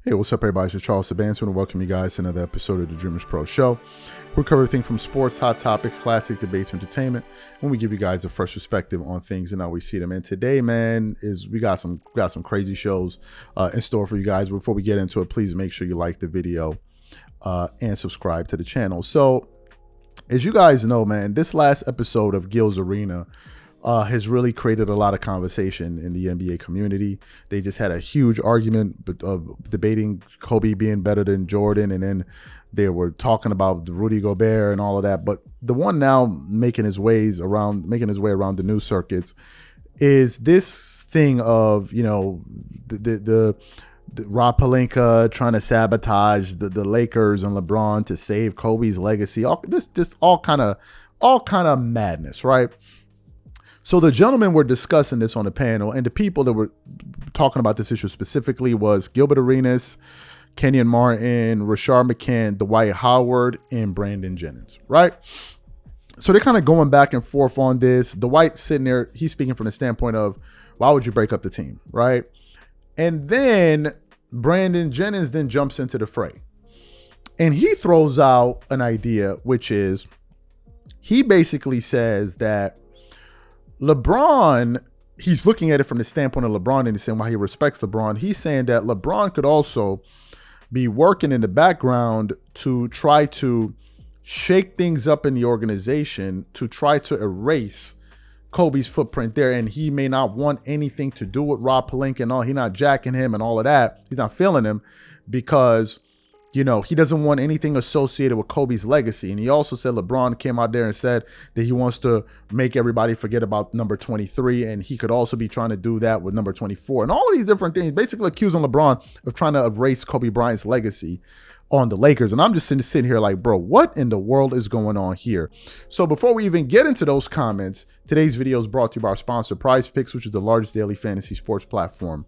Hey, what's up, everybody? It's Charles Sabanson, and welcome you guys to another episode of the Dreamers Pro Show. We cover everything from sports, hot topics, classic debates, entertainment, and we give you guys a fresh perspective on things and how we see them. And today, man, we got some crazy shows in store for you guys. Before we get into it, please make sure you like the video and subscribe to the channel. So, as you guys know, man, this last episode of Gil's Arena has really created a lot of conversation in the NBA community. They just had a huge argument of debating Kobe being better than Jordan, and then they were talking about Rudy Gobert and all of that. But the one now making his way around the news circuits is this thing of, you know, the Rob Pelinka trying to sabotage the Lakers and LeBron to save Kobe's legacy. All kind of madness, right? So the gentlemen were discussing this on the panel, and the people that were talking about this issue specifically was Gilbert Arenas, Kenyon Martin, Rashard McCann, Dwight Howard, and Brandon Jennings, right? So they're kind of going back and forth on this. Dwight sitting there, he's speaking from the standpoint of, why would you break up the team, right? And then Brandon Jennings then jumps into the fray. And he throws out an idea, which is, he basically says that LeBron, he's looking at it from the standpoint of LeBron, and he's saying why he respects LeBron. He's saying that LeBron could also be working in the background to try to shake things up in the organization, to try to erase Kobe's footprint there. And he may not want anything to do with Rob Pelinka and all. He's not jacking him and all of that. He's not feeling him because, you know, he doesn't want anything associated with Kobe's legacy. And he also said LeBron came out there and said that he wants to make everybody forget about number 23. And he could also be trying to do that with number 24 and all of these different things, basically accusing LeBron of trying to erase Kobe Bryant's legacy on the Lakers. And I'm just sitting here like, bro, what in the world is going on here? So before we even get into those comments, today's video is brought to you by our sponsor, PrizePicks, which is the largest daily fantasy sports platform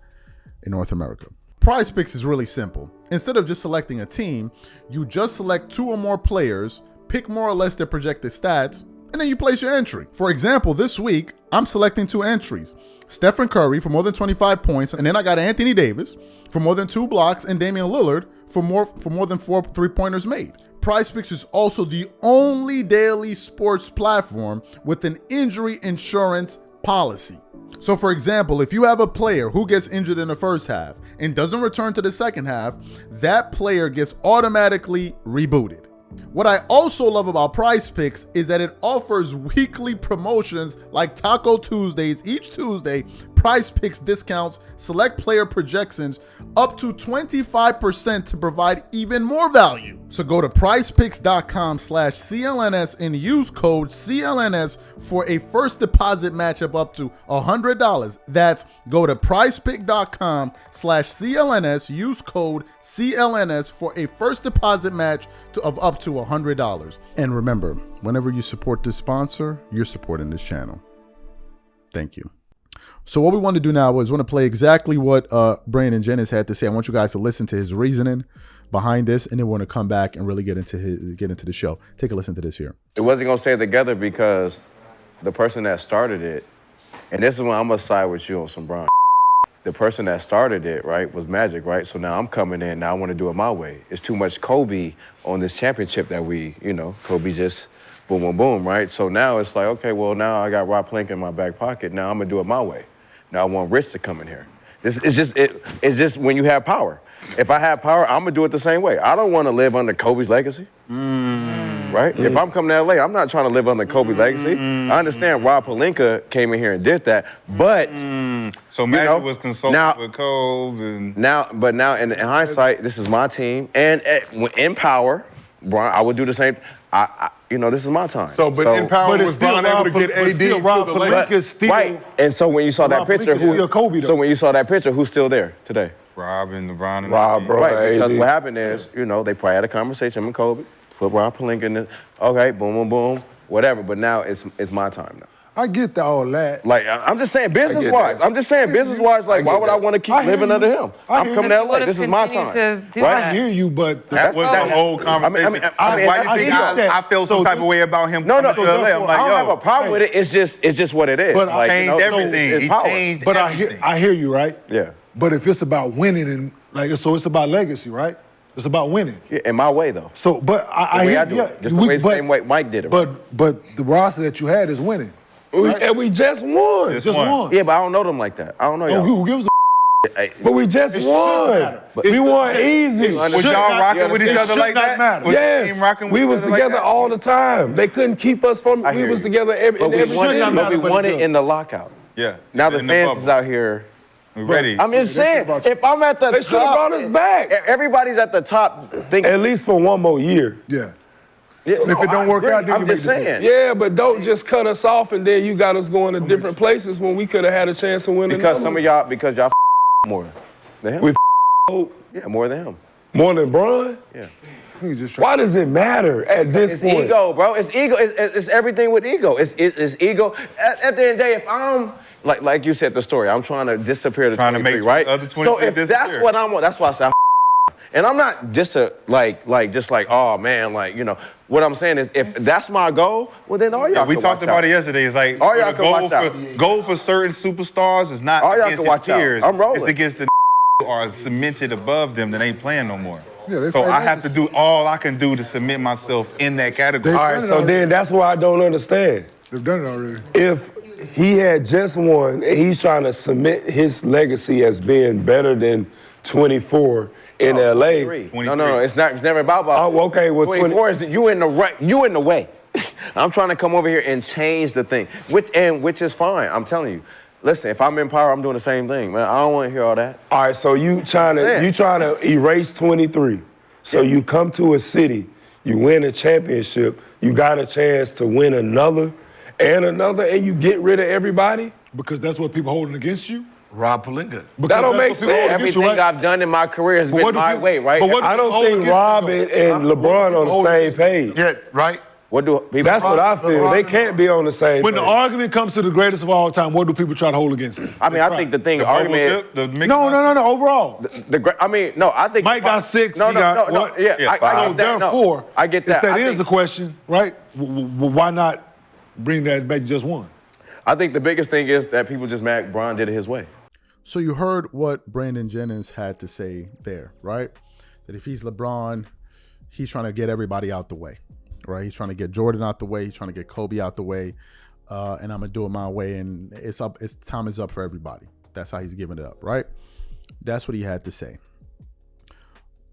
in North America. PrizePicks is really simple. Instead of just selecting a team, you just select two or more players, pick more or less their projected stats, and then you place your entry. For example, this week, I'm selecting two entries. Stephen Curry for more than 25 points, and then I got Anthony Davis for more than 2 blocks, and Damian Lillard for more than 4 3-pointers made. PrizePicks is also the only daily sports platform with an injury insurance policy. So for example, if you have a player who gets injured in the first half and doesn't return to the second half, that player gets automatically rebooted. What I also love about PrizePicks is that it offers weekly promotions like Taco Tuesdays. Each Tuesday, PrizePicks discounts select player projections up to 25% to provide even more value. So go to prizepicks.com/CLNS and use code CLNS for a first deposit match of up to $100. That's go to prizepicks.com/CLNS, use code CLNS for a first deposit match of up to $100. And remember, whenever you support this sponsor, you're supporting this channel. Thank you. So what we want to do now is want to play exactly what Brandon Jennings had to say. I want you guys to listen to his reasoning behind this, and then we're going to come back and really get into the show. Take a listen to this here. It wasn't going to stay together because the person that started it, and this is when I'm going to side with you on some Bron. The person that started it, right, was Magic, right? So now I'm coming in, now I want to do it my way. It's too much Kobe on this championship that Kobe just boom, boom, boom, right? So now it's like, okay, well, now I got Rob Pelinka in my back pocket. Now I'm going to do it my way. Now I want Rich to come in here. It's just when you have power. If I have power, I'm going to do it the same way. I don't want to live under Kobe's legacy, right? If I'm coming to LA, I'm not trying to live under Kobe's legacy. I understand Rob Pelinka came in here and did that, but so Magic was consulting with Kobe. And now in hindsight, this is my team, and in power, Bron, I would do the same. This is my time. In power, was Bron able to get AD? Rob Pelinka's still right. And so when you saw that picture, who's still there today? Rob and LeBron. Rob, bro. Right, because what happened is, they probably had a conversation with Kobe, put Rob Pelinka in okay, boom, boom, boom, whatever. But now it's my time now. I get all that. Like, I'm just saying business-wise. Like, why would I want to keep living under him? I'm coming to LA. This is my time. I hear you, but that was the whole conversation. Why do you think I feel some type of way about him? No. I don't have a problem with it. It's just what it is. But he changed everything. I hear you, right? Yeah. But if it's about winning and Like, so it's about legacy, right? It's about winning. Yeah, in my way, though. So, but The way I do it. Just the same way Mike did it. Right? But the roster that you had is winning. Right? And we just won. Just won. Yeah, but I don't know them like that. I don't know y'all. Who gives a But we just won. We won easy. Was y'all rocking with each other like that? Yes. We was together all the time. They couldn't keep us from. We was together every But we won it in the lockout. Yeah. Now the fans is out here. Ready. I'm just saying, if I'm at the top, they should have brought us back. Everybody's at the top. At least for one more year. Yeah. Yeah, if it don't work out, then I'm just saying. Yeah, but don't just cut us off and then you got us going to different places when we could have had a chance to win. Because some of y'all, more than him. We yeah, more than him. More than Bron? Yeah. Why does it matter at this point? It's ego, bro. It's ego. It's everything with ego. It's ego. At the end of the day, if I'm like you said the story, I'm trying to disappear the 23, right? So if that's what I'm, that's why I say. And I'm not just oh man, what I'm saying is if that's my goal, well then all y'all we talked about it yesterday. It's like all y'all can watch out. Goal for certain superstars is not all y'all against can watch his peers. Out. I'm rolling. It's against the who are cemented above them that ain't playing no more. Yeah, so I have to do all I can do to cement myself in that category. All right, so then that's why I don't understand. They've done it already. If he had just won and he's trying to cement his legacy as being better than 24 in LA. 23. No, it's not. It's never about. Oh, okay. Well, 24 is you in the right. You in the way. I'm trying to come over here and change the thing, which is fine. I'm telling you. Listen, if I'm in power, I'm doing the same thing, man. I don't want to hear all that. All right, so you trying to erase 23. So you come to a city, you win a championship, you got a chance to win another, and you get rid of everybody? Because that's what people holding against you? Rob Pelinka. That don't make sense. Everything I've done in my career has been my way, right? I don't think Rob and LeBron on the same page. Yeah, right? What do people? That's what I feel. They can't be on the same page. When the argument comes to the greatest of all time, what do people try to hold against them? I mean, I think the argument. No. Overall. I think Mike got 6. No. Yeah, I get that. 4. I get that. If that is the question, right? Why not bring that back just one? I think the biggest thing is that people just mad Bron did it his way. So you heard what Brandon Jennings had to say there, right? That if he's LeBron, he's trying to get everybody out the way, right? He's trying to get Jordan out the way. He's trying to get Kobe out the way. And I'm going to do it my way. And time is up for everybody. That's how he's giving it up, right? That's what he had to say.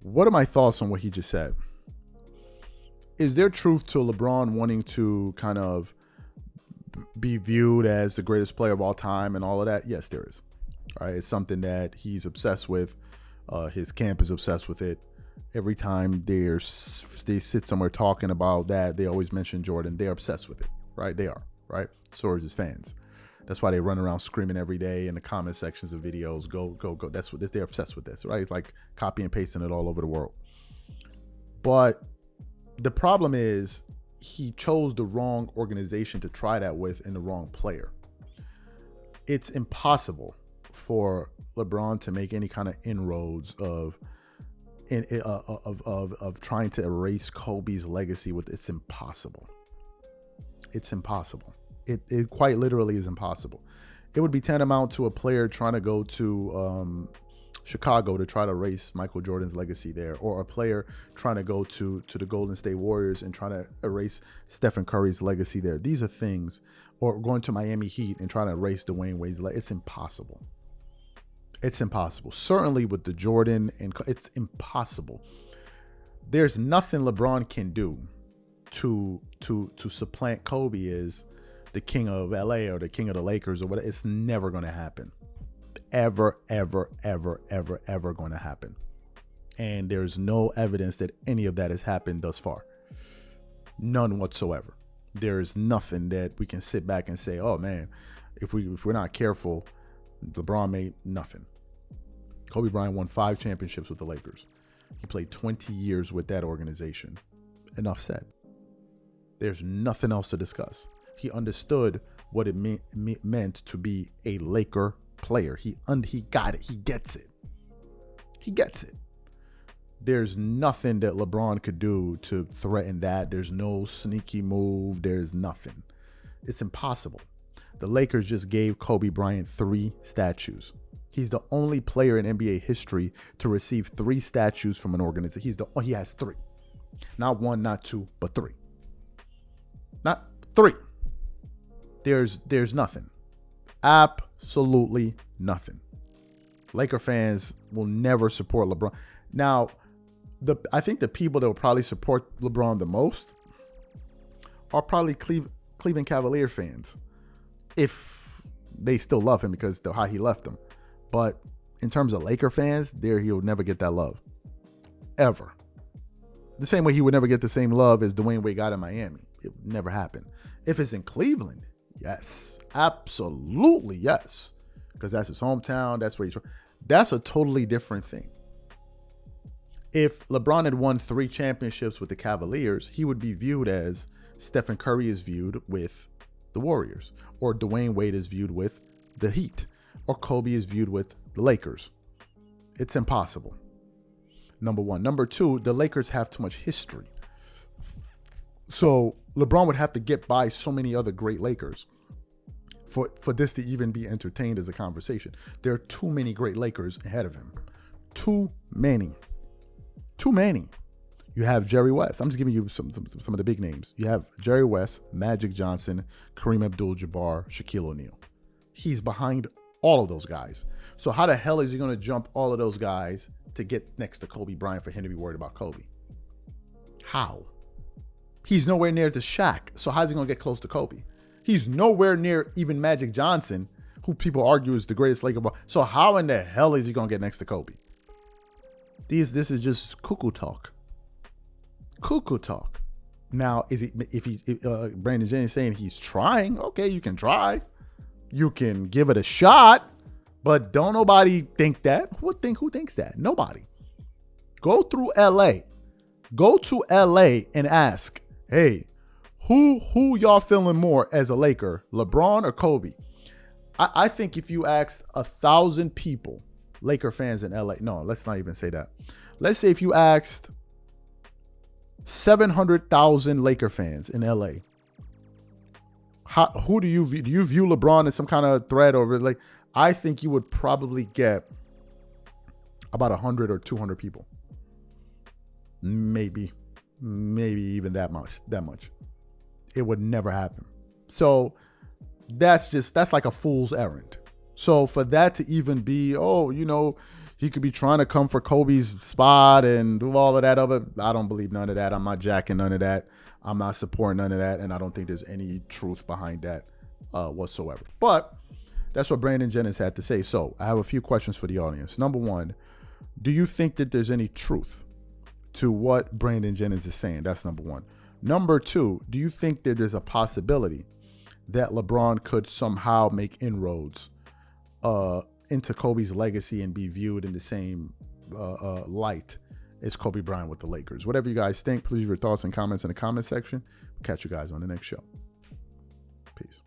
What are my thoughts on what he just said? Is there truth to LeBron wanting to kind of be viewed as the greatest player of all time and all of that? Yes, there is. All right, it's something that he's obsessed with. His camp is obsessed with it. Every time they sit somewhere talking about that, they always mention Jordan. They're obsessed with it, right? They are, right? So are his fans. That's why they run around screaming every day in the comment sections of videos, go, go, go. That's what they're obsessed with this, right? It's like copy and pasting it all over the world. But the problem is he chose the wrong organization to try that with and the wrong player. It's impossible for LeBron to make any kind of inroads of trying to erase Kobe's legacy with. It's impossible. It's impossible. It quite literally is impossible. It would be tantamount to a player trying to go to Chicago to try to erase Michael Jordan's legacy there, or a player trying to go to the Golden State Warriors and trying to erase Stephen Curry's legacy there. These are things, or going to Miami Heat and trying to erase Dwayne Wade's legacy. It's impossible. It's impossible. Certainly with the Jordan, and it's impossible. There's nothing LeBron can do to supplant Kobe as the king of LA or the king of the Lakers or whatever. It's never going to happen. Ever going to happen. And there's no evidence that any of that has happened thus far. None whatsoever. There is nothing that we can sit back and say, oh man, if we're not careful, LeBron made nothing. Kobe Bryant won 5 championships with the Lakers. He played 20 years with that organization. Enough said. There's nothing else to discuss. He understood what it meant to be a Laker player. He got it. He gets it. He gets it. There's nothing that LeBron could do to threaten that. There's no sneaky move. There's nothing. It's impossible. The Lakers just gave Kobe Bryant 3 statues. He's the only player in NBA history to receive 3 statues from an organization. He has 3. Not 1, not 2, but 3. Not 3. There's nothing. Absolutely nothing. Laker fans will never support LeBron. Now, I think the people that will probably support LeBron the most are probably Cleveland Cavalier fans, if they still love him because of how he left them. But in terms of Laker fans, he'll never get that love. Ever. The same way he would never get the same love as Dwayne Wade got in Miami. It would never happen. If it's in Cleveland, yes. Absolutely yes. Because that's his hometown. That's where that's a totally different thing. If LeBron had won 3 championships with the Cavaliers, he would be viewed as Stephen Curry is viewed with the Warriors, or Dwayne Wade is viewed with the Heat, or Kobe is viewed with the Lakers. It's impossible. Number one. Number two, the Lakers have too much history. So LeBron would have to get by so many other great Lakers for this to even be entertained as a conversation. There are too many great Lakers ahead of him. Too many. You have Jerry West. I'm just giving you some of the big names. You have Jerry West, Magic Johnson, Kareem Abdul-Jabbar, Shaquille O'Neal. He's behind all of those guys. So how the hell is he going to jump all of those guys to get next to Kobe Bryant for him to be worried about Kobe? How? He's nowhere near to Shaq. So how's he going to get close to Kobe? He's nowhere near even Magic Johnson, who people argue is the greatest Laker ball. So how in the hell is he going to get next to Kobe? This is just cuckoo talk. Cuckoo talk. Now, if Brandon Jennings saying he's trying, okay, you can try. You can give it a shot, but don't nobody think that. Who thinks that? Nobody. Go through LA. Go to LA and ask, hey, who y'all feeling more as a Laker, LeBron or Kobe? I think if you asked 1,000 people, Laker fans in LA, no, let's not even say that. Let's say if you asked 700,000 Laker fans in LA, who do you view LeBron as some kind of threat over? Like, I think you would probably get about 100 or 200 people, maybe even that much. It would never happen. So that's like a fool's errand. So for that to even be, he could be trying to come for Kobe's spot and do all of that other, I don't believe none of that. I'm not jacking none of that. I'm not supporting none of that. And I don't think there's any truth behind that whatsoever. But that's what Brandon Jennings had to say. So I have a few questions for the audience. Number one, do you think that there's any truth to what Brandon Jennings is saying? That's number one. Number two, do you think that there's a possibility that LeBron could somehow make inroads into Kobe's legacy and be viewed in the same light as Kobe Bryant with the Lakers? Whatever you guys think, please leave your thoughts and comments in the comment section. Catch you guys on the next show. Peace.